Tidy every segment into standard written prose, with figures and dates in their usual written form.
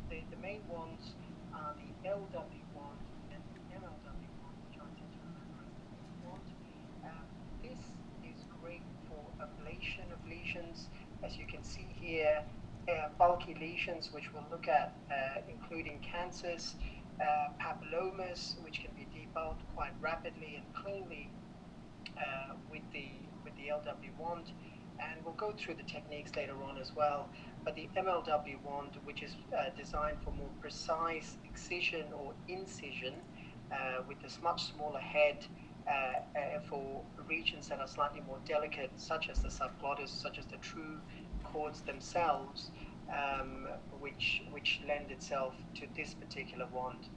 The main ones are the LW1 and the MLW1, which I tend to remember as the main wand. This is great for ablation of lesions. As you can see here, bulky lesions, which we'll look at, including cancers, papillomas, which can be debulked quite rapidly and cleanly with the LW wand, and we'll go through the techniques later on as well. But the MLW wand, which is designed for more precise excision or incision with this much smaller head for regions that are slightly more delicate, such as the subglottis, such as the true chords themselves, which lend itself to this particular wand.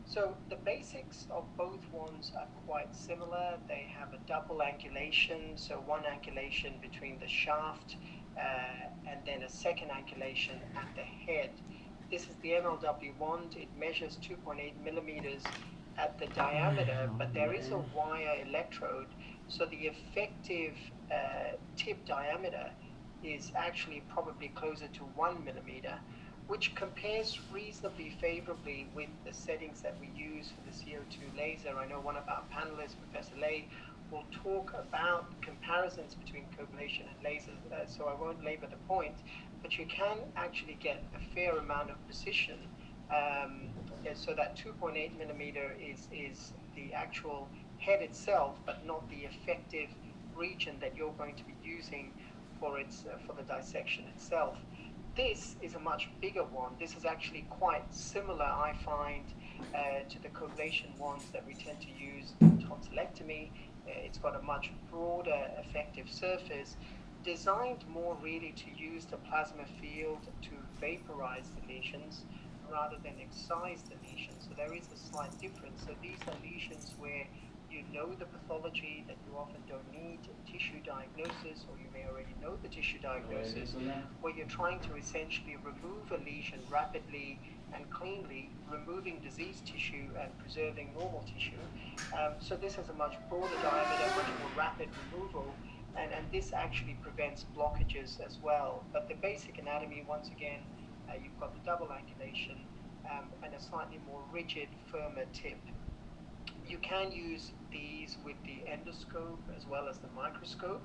So the basics of both wands are quite similar. They have a double angulation, so one angulation between the shaft and then a second angulation at the head. This is the MLW wand. It measures 2.8 millimeters at the diameter, but there is a wire electrode, so the effective tip diameter is actually probably closer to 1 millimeter, which compares reasonably favorably with the settings that we use for the CO2 laser. I know one of our panelists, Professor Lay, will talk about comparisons between coblation and laser, so I won't labor the point, but you can actually get a fair amount of precision. So that 2.8 millimeter is the actual head itself, but not the effective region that you're going to be using for the dissection itself. This is a much bigger one. This is actually quite similar, I find, to the coblation wands that we tend to use in tonsillectomy. It's got a much broader effective surface, designed more really to use the plasma field to vaporize the lesions rather than excise the lesions. So there is a slight difference. So these are lesions where you know the pathology, that you often don't need tissue diagnosis, or you may already know the tissue diagnosis, where you're trying to essentially remove a lesion rapidly and cleanly, removing diseased tissue and preserving normal tissue. So this has a much broader diameter, much more rapid removal, and this actually prevents blockages as well. But the basic anatomy, once again, you've got the double angulation and a slightly more rigid, firmer tip. You can use these with the endoscope as well as the microscope.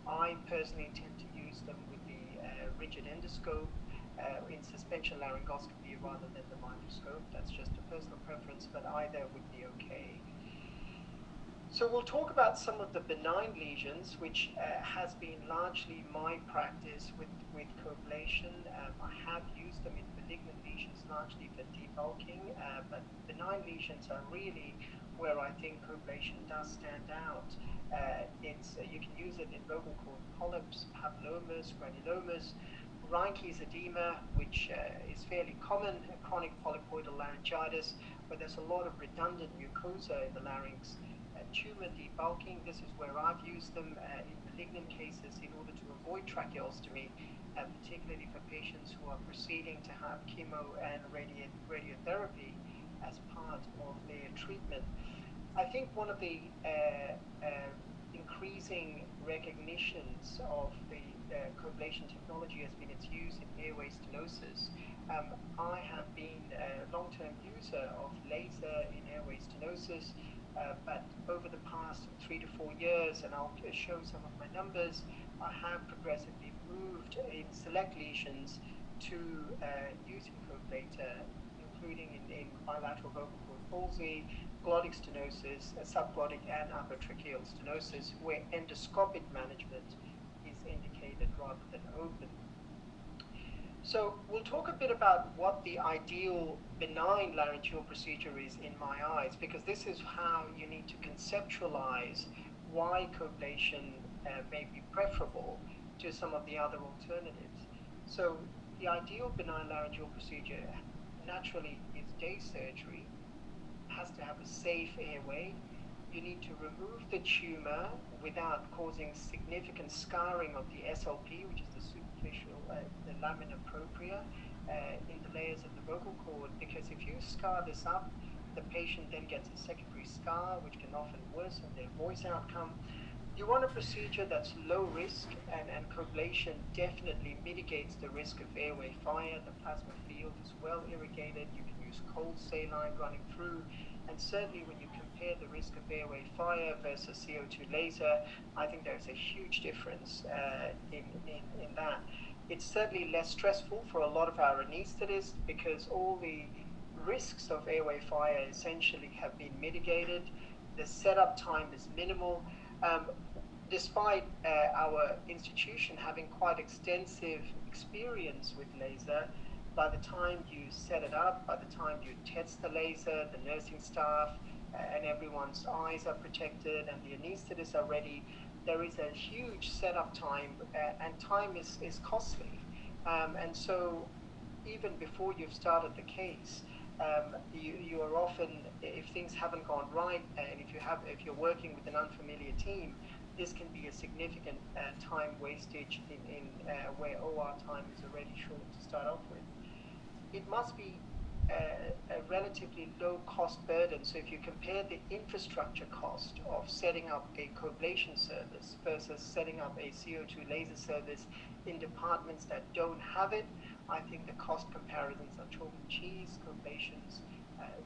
I personally tend to use them with the rigid endoscope in suspension laryngoscopy rather than the microscope. That's just a personal preference, but either would be okay. So we'll talk about some of the benign lesions, which has been largely my practice with coblation. I have used them in malignant lesions largely for debulking, but benign lesions are really where I think coblation does stand out. You can use it in vocal cord polyps, papillomas, granulomas, Reinke's edema, which is fairly common, chronic polypoidal laryngitis, where there's a lot of redundant mucosa in the larynx. Tumor debulking, this is where I've used them in malignant cases in order to avoid tracheostomy, particularly for patients who are proceeding to have chemo and radiotherapy as part of their treatment. I think one of the increasing recognitions of the coblation technology has been its use in airway stenosis. I have been a long-term user of laser in airway stenosis, but over the past 3 to 4 years, and I'll show some of my numbers, I have progressively moved in select lesions to using coblator, including in bilateral vocal cord palsy, glottic stenosis, subglottic and upper tracheal stenosis, where endoscopic management is indicated rather than open. So we'll talk a bit about what the ideal benign laryngeal procedure is in my eyes, because this is how you need to conceptualize why coblation may be preferable to some of the other alternatives. So the ideal benign laryngeal procedure naturally is day surgery, has to have a safe airway. You need to remove the tumor without causing significant scarring of the SLP, which is the superficial, the lamina propria, in the layers of the vocal cord, because if you scar this up, the patient then gets a secondary scar, which can often worsen their voice outcome. You want a procedure that's low risk, and coblation definitely mitigates the risk of airway fire. The plasma field is well irrigated. You can use cold saline running through. And certainly when you compare the risk of airway fire versus CO2 laser, I think there's a huge difference in that. It's certainly less stressful for a lot of our anesthetists because all the risks of airway fire essentially have been mitigated. The setup time is minimal. Um, Despite our institution having quite extensive experience with laser, by the time you set it up, by the time you test the laser, the nursing staff and everyone's eyes are protected and the anesthetists are ready, there is a huge setup time, and time is costly. And so even before you've started the case, you are often, if things haven't gone right, and if you're working with an unfamiliar team, this can be a significant time wastage in where OR time is already short to start off with. It must be a relatively low cost burden. So if you compare the infrastructure cost of setting up a coblation service versus setting up a CO2 laser service in departments that don't have it, I think the cost comparisons are chalk and cheese. Coblation's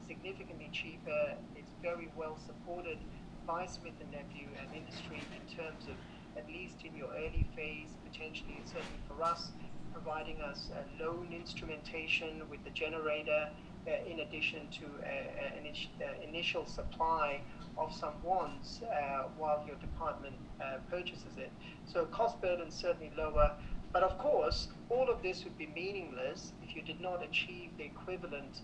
significantly cheaper. It's very well supported by Smith and Nephew and industry in terms of, at least in your early phase, potentially, certainly for us, providing us a loan instrumentation with the generator, in addition to an initial supply of some wands while your department purchases it. So cost burden is certainly lower. But of course, all of this would be meaningless if you did not achieve the equivalent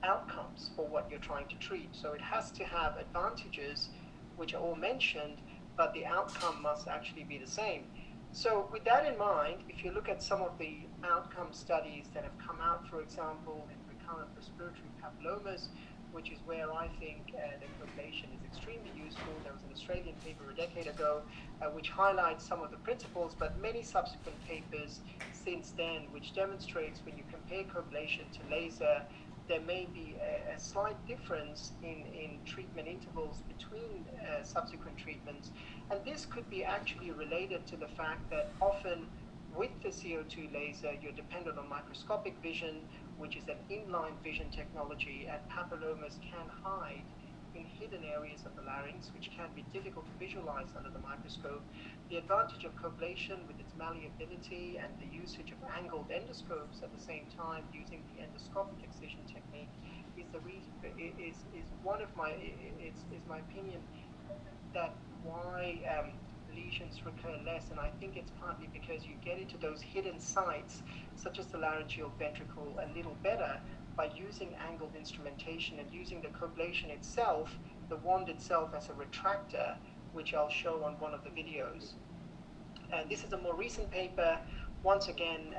outcomes for what you're trying to treat. So it has to have advantages, which are all mentioned, but the outcome must actually be the same. So with that in mind, if you look at some of the outcome studies that have come out, for example, in recurrent respiratory papillomas, which is where I think the coblation is extremely useful. There was an Australian paper a decade ago which highlights some of the principles, but many subsequent papers since then, which demonstrates when you compare coblation to laser, there may be a slight difference in treatment intervals between subsequent treatments. And this could be actually related to the fact that often with the CO2 laser, you're dependent on microscopic vision, which is an inline vision technology, and papillomas can hide in hidden areas of the larynx, which can be difficult to visualize under the microscope. The advantage of coblation with its malleability and the usage of angled endoscopes at the same time using the endoscopic excision technique is the reason, is one of my, is my opinion that why lesions recur less, and I think it's partly because you get into those hidden sites, such as the laryngeal ventricle, a little better by using angled instrumentation and using the coblation itself, the wand itself, as a retractor, which I'll show on one of the videos. And this is a more recent paper, once again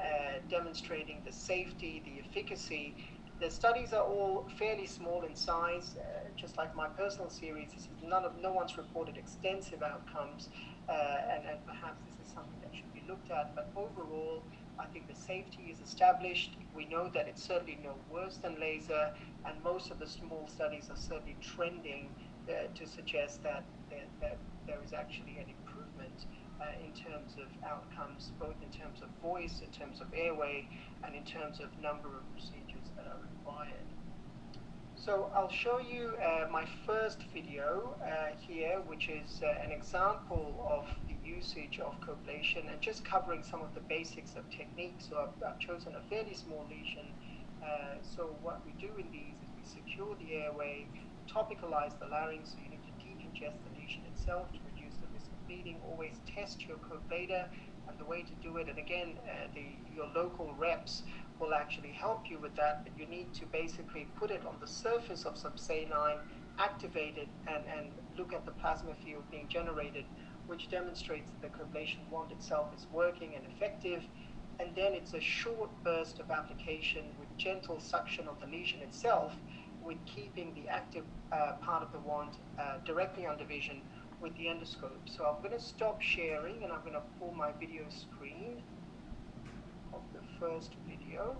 demonstrating the safety, the efficacy. The studies are all fairly small in size, just like my personal series. No one's reported extensive outcomes, and perhaps this is something that should be looked at. But overall, I think the safety is established. We know that it's certainly no worse than laser, and most of the small studies are certainly trending to suggest that there is actually an improvement in terms of outcomes, both in terms of voice, in terms of airway, and in terms of number of procedures that are required. So I'll show you my first video here, which is an example of the usage of coblation and just covering some of the basics of technique. So I've chosen a fairly small lesion. So what we do in these is we secure the airway, topicalize the larynx, so you need to decongest the lesion itself to reduce the risk of bleeding. Always test your coblator and the way to do it. And again, your local reps will actually help you with that, but you need to basically put it on the surface of some saline, activate it, and look at the plasma field being generated, which demonstrates that the coblation wand itself is working and effective. And then it's a short burst of application with gentle suction of the lesion itself, with keeping the active part of the wand directly under vision with the endoscope. So I'm going to stop sharing and I'm going to pull my video screen of the first video.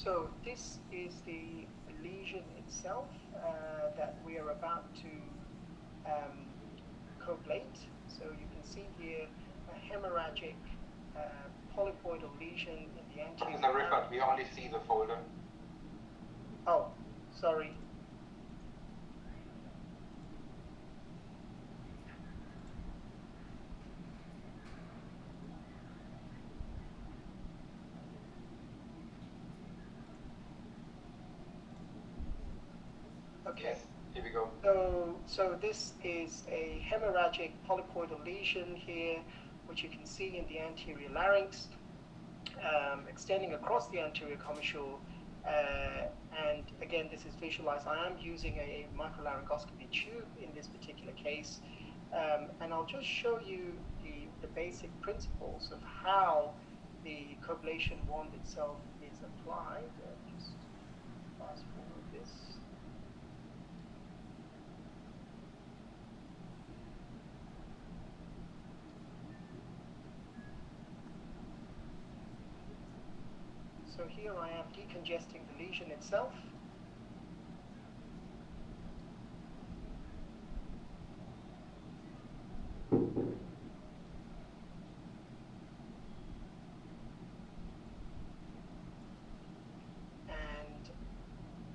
So this is the lesion itself that we are about to coblate. So you can see here a hemorrhagic polypoidal lesion in the anterior. Professor Riffert, we only see the folder. Oh, sorry. Okay. Yes, here we go. So this is a hemorrhagic polypoidal lesion here, which you can see in the anterior larynx, extending across the anterior commissure. And again, this is visualized. I am using a microlaryngoscopy tube in this particular case. And I'll just show you the basic principles of how the coblation wand itself is applied. Just fast forward this. So here I am decongesting the lesion itself. And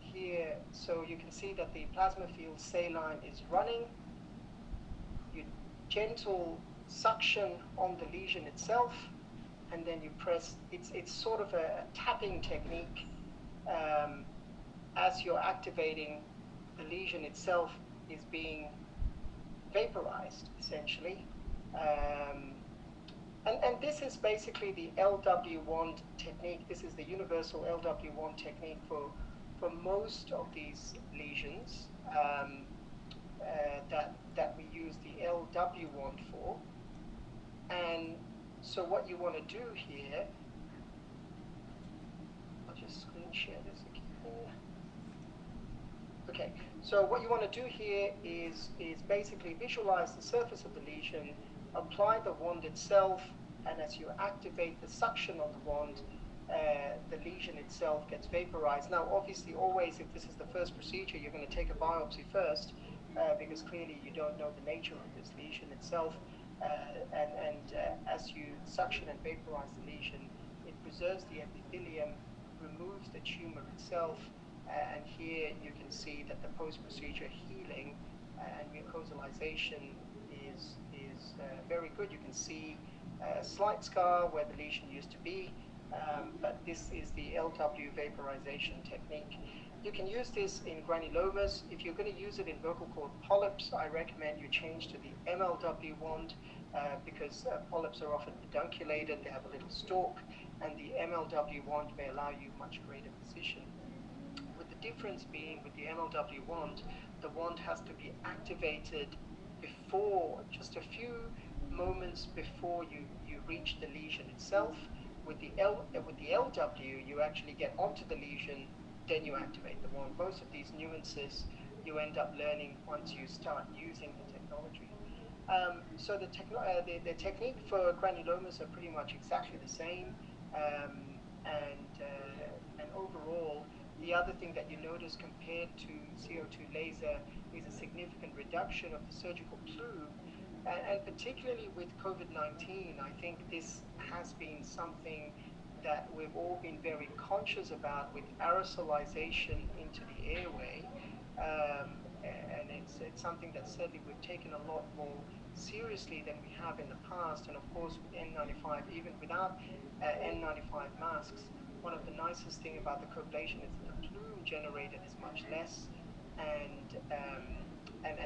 here, so you can see that the plasma field saline is running. You gentle suction on the lesion itself, and then you press. It's sort of a tapping technique. As you're activating, the lesion itself is being vaporized, essentially. And this is basically the LW wand technique. This is the universal LW wand technique for most of these lesions that we use the LW wand for. And so what you want to do here, I'll just screen share this again. Okay, so what you want to do here is basically visualize the surface of the lesion, apply the wand itself, and as you activate the suction on the wand, the lesion itself gets vaporized. Now, obviously, always, if this is the first procedure, you're going to take a biopsy first, because clearly you don't know the nature of this lesion itself. As you suction and vaporize the lesion, it preserves the epithelium, removes the tumor itself, and here you can see that the post-procedure healing and mucosalization is very good. You can see a slight scar where the lesion used to be, but this is the LW vaporization technique. You can use this in granulomas. If you're going to use it in vocal cord polyps, I recommend you change to the MLW wand because polyps are often pedunculated, they have a little stalk, and the MLW wand may allow you much greater precision. With the difference being with the MLW wand, the wand has to be activated before, just a few moments before you reach the lesion itself. With the LW, you actually get onto the lesion, then you activate the wand. Most of these nuances you end up learning once you start using the technology. So the technique for granulomas are pretty much exactly the same, and overall, the other thing that you notice compared to CO2 laser is a significant reduction of the surgical plume, and particularly with COVID-19, I think this has been something that we've all been very conscious about with aerosolization into the airway, and it's something that certainly we've taken a lot more seriously than we have in the past. And of course, with N95, even without N95 masks, one of the nicest thing about the coblation is that the plume generated is much less, and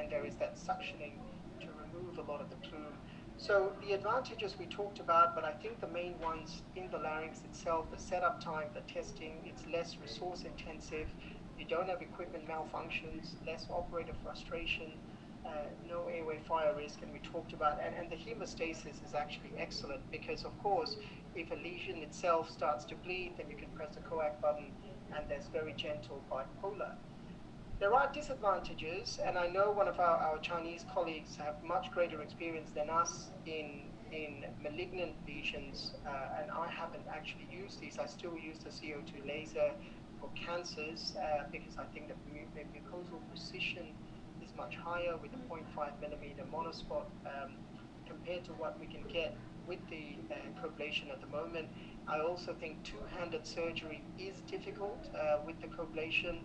there is that suctioning to remove a lot of the plume. So the advantages we talked about, but I think the main ones in the larynx itself, the setup time, the testing, it's less resource intensive, you don't have equipment malfunctions, less operator frustration, no airway fire risk, and we talked about, and the hemostasis is actually excellent because, of course, if a lesion itself starts to bleed, then you can press the coac button, and there's very gentle bipolar. There are disadvantages, and I know one of our Chinese colleagues have much greater experience than us in malignant lesions, and I haven't actually used these. I still use the CO2 laser for cancers because I think the mucosal precision is much higher with the 0.5 millimeter monospot compared to what we can get with the coblation at the moment. I also think two-handed surgery is difficult with the coblation.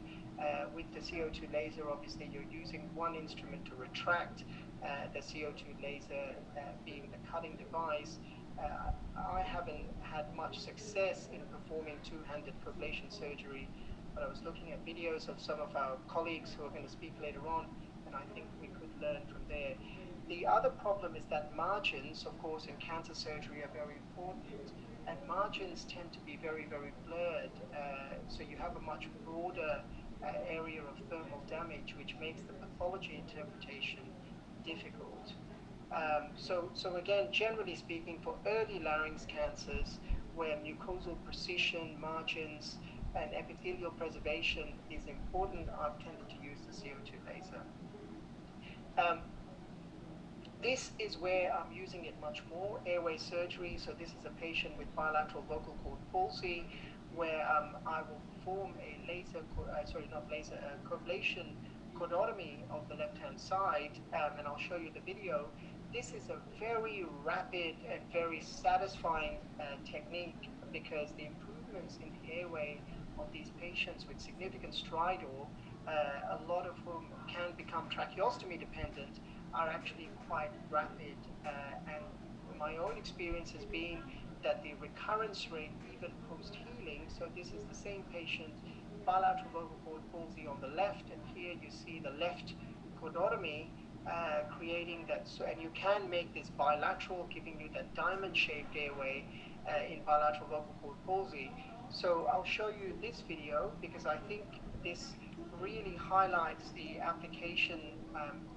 With the CO2 laser, obviously you're using one instrument to retract, the CO2 laser being the cutting device. I haven't had much success in performing two-handed coblation surgery, but I was looking at videos of some of our colleagues who are going to speak later on, and I think we could learn from there. The other problem is that margins, of course, in cancer surgery are very important, and margins tend to be very, very blurred. So you have a much broader area of thermal damage, which makes the pathology interpretation difficult. So again, generally speaking, for early larynx cancers, where mucosal precision, margins, and epithelial preservation is important, I've tended to use the CO2 laser. This is where I'm using it much more, airway surgery. So this is a patient with bilateral vocal cord palsy, where I will perform a coblation cordotomy of the left-hand side, and I'll show you the video. This is a very rapid and very satisfying technique because the improvements in the airway of these patients with significant stridor, a lot of whom can become tracheostomy dependent, are actually quite rapid. And my own experience has been that the recurrence rate, even post-healing, so this is the same patient, bilateral vocal cord palsy on the left, and here you see the left cordotomy creating that, and you can make this bilateral, giving you that diamond-shaped airway in bilateral vocal cord palsy. So I'll show you this video because I think this really highlights the application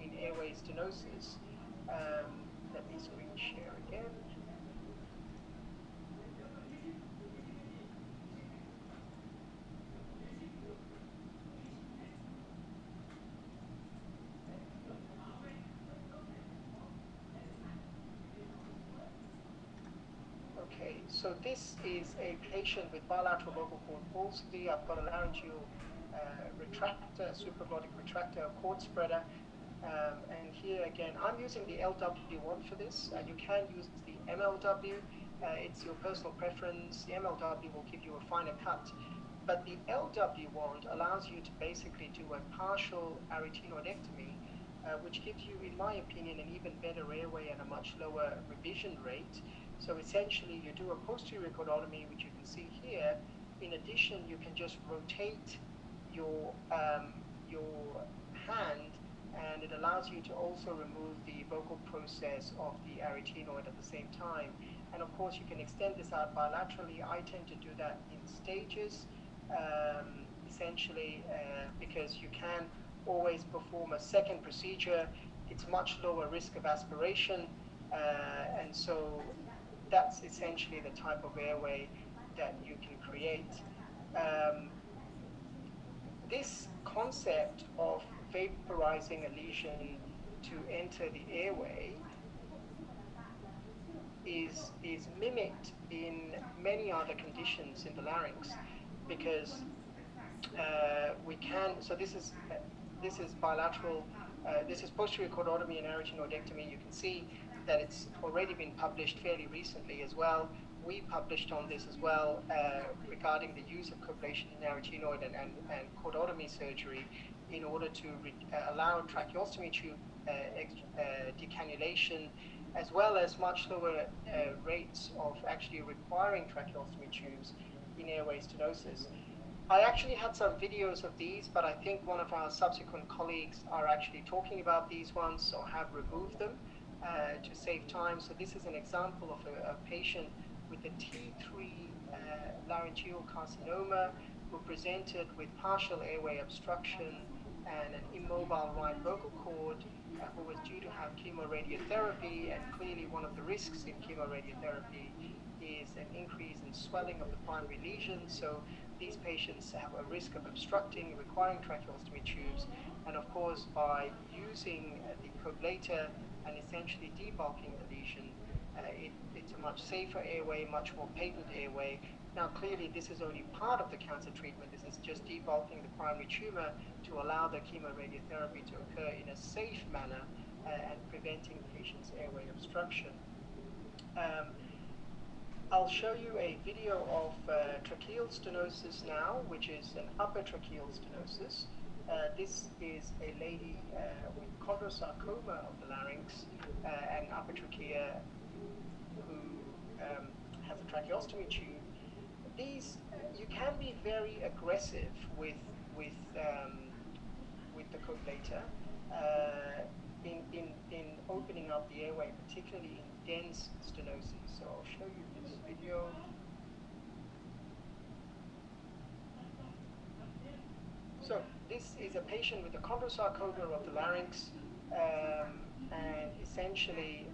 in airway stenosis. Let me screen share again. Okay, so this is a patient with bilateral vocal cord palsy. I've got a laryngeal retractor, supraglottic retractor, cord spreader. And here again, I'm using the LW1 for this. You can use the MLW. It's your personal preference. The MLW will give you a finer cut. But the LW wand allows you to basically do a partial arytenoidectomy, which gives you, in my opinion, an even better airway and a much lower revision rate. So essentially, you do a posterior cordotomy, which you can see here. In addition, you can just rotate your hand, and it allows you to also remove the vocal process of the arytenoid at the same time. And of course, you can extend this out bilaterally. I tend to do that in stages, essentially, because you can always perform a second procedure. It's much lower risk of aspiration, and so that's essentially the type of airway that you can create. This concept of vaporizing a lesion to enter the airway is mimicked in many other conditions in the larynx, because we can, so this is bilateral, this is posterior cordotomy and arytenoidectomy. You can see that it's already been published fairly recently as well. We published on this as well regarding the use of coblation in arytenoid and cordotomy surgery in order to allow tracheostomy tube decannulation, as well as much lower rates of actually requiring tracheostomy tubes in airway stenosis. I actually had some videos of these, but I think one of our subsequent colleagues are actually talking about these ones or have removed them to save time. So this is an example of a patient with a T3 laryngeal carcinoma who presented with partial airway obstruction and an immobile right vocal cord, who was due to have chemoradiotherapy. And clearly one of the risks in chemoradiotherapy is an increase in swelling of the primary lesion. So these patients have a risk of obstructing, requiring tracheostomy tubes. And of course, by using the coblator and essentially debulking the lesion, It's a much safer airway, much more patent airway. Now, clearly, this is only part of the cancer treatment. This is just debulking the primary tumor to allow the chemoradiotherapy to occur in a safe manner and preventing the patient's airway obstruction. I'll show you a video of tracheal stenosis now, which is an upper tracheal stenosis. This is a lady with chondrosarcoma of the larynx and upper trachea who has a tracheostomy tube. These you can be very aggressive with the coblator in opening up the airway, particularly in dense stenosis. So I'll show you this video. So this is a patient with a chondrosarcoma of the larynx, and essentially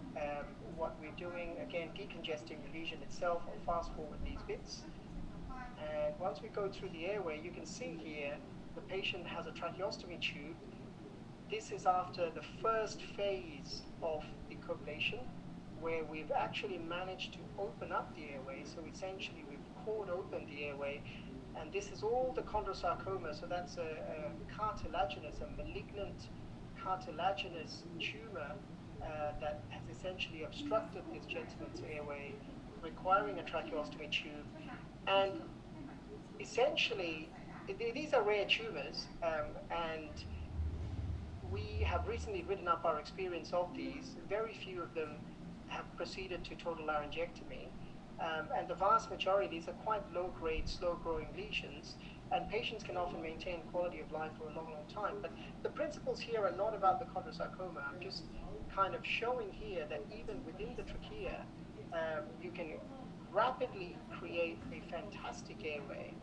what we're doing, again, decongesting the lesion itself. I'll fast forward these bits. And once we go through the airway, you can see here the patient has a tracheostomy tube. This is after the first phase of the coblation, where we've actually managed to open up the airway. So essentially we've cored open the airway, and this is all the chondrosarcoma. So that's a cartilaginous, a malignant cartilaginous tumor that has essentially obstructed this gentleman's airway, requiring a tracheostomy tube. And essentially, these are rare tumors, and we have recently written up our experience of these. Very few of them have proceeded to total laryngectomy, and the vast majority of these are quite low-grade, slow-growing lesions, and patients can often maintain quality of life for a long, long time. But the principles here are not about the chondrosarcoma. I'm just kind of showing here that even within the trachea, you can rapidly create a fantastic airway.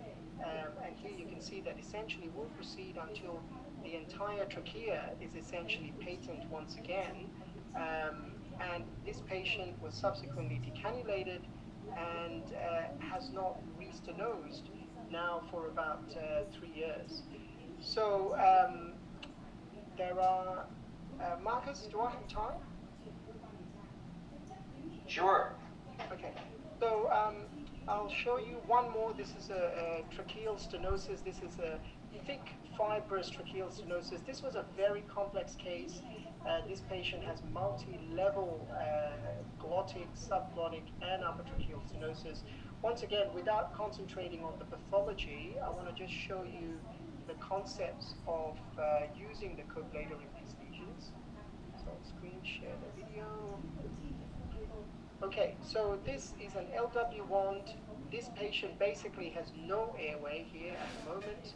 And here you can see that essentially we'll proceed until the entire trachea is essentially patent once again. And this patient was subsequently decannulated and has not re-stenosed now for about 3 years. So there are, Marcus, do I have time? Sure. Okay, so I'll show you one more. This is a tracheal stenosis. This is a thick, fibrous tracheal stenosis. This was a very complex case. This patient has multi-level glottic, subglottic, and upper tracheal stenosis. Once again, without concentrating on the pathology, I want to just show you the concepts of using the coblator in these lesions. So I'll screen share the video. Okay, so this is an LW wand. This patient basically has no airway here at the moment.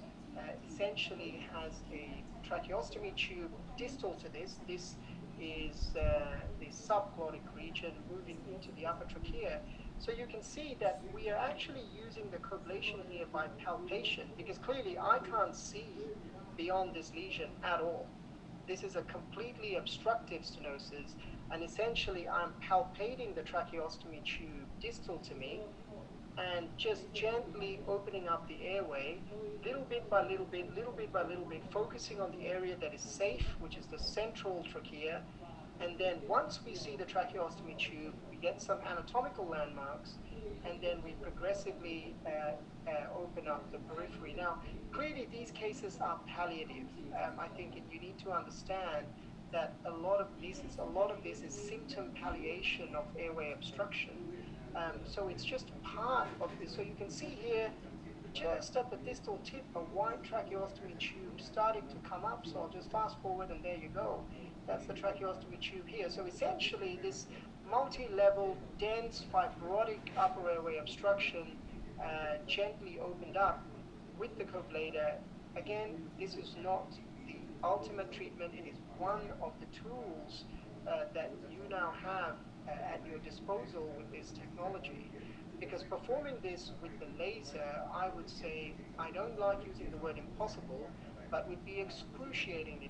Essentially has a tracheostomy tube distal to this. This is the subglottic region moving into the upper trachea. So you can see that we are actually using the coblation here by palpation, because clearly I can't see beyond this lesion at all. This is a completely obstructive stenosis, and essentially I'm palpating the tracheostomy tube distal to me and just gently opening up the airway, little bit by little bit, little bit by little bit, focusing on the area that is safe, which is the central trachea. And then once we see the tracheostomy tube, we get some anatomical landmarks, and then we progressively open up the periphery. Now, clearly these cases are palliative. I think you need to understand that a lot of this is symptom palliation of airway obstruction. So it's just part of this. So you can see here, just at the distal tip, a white tracheostomy tube starting to come up. So I'll just fast forward, and there you go. That's the tracheostomy tube here. So essentially, this multi-level, dense, fibrotic upper airway obstruction gently opened up with the coblator. Again, this is not the ultimate treatment. It is one of the tools that you now have at your disposal with this technology. Because performing this with the laser, I would say, I don't like using the word impossible, but would be excruciatingly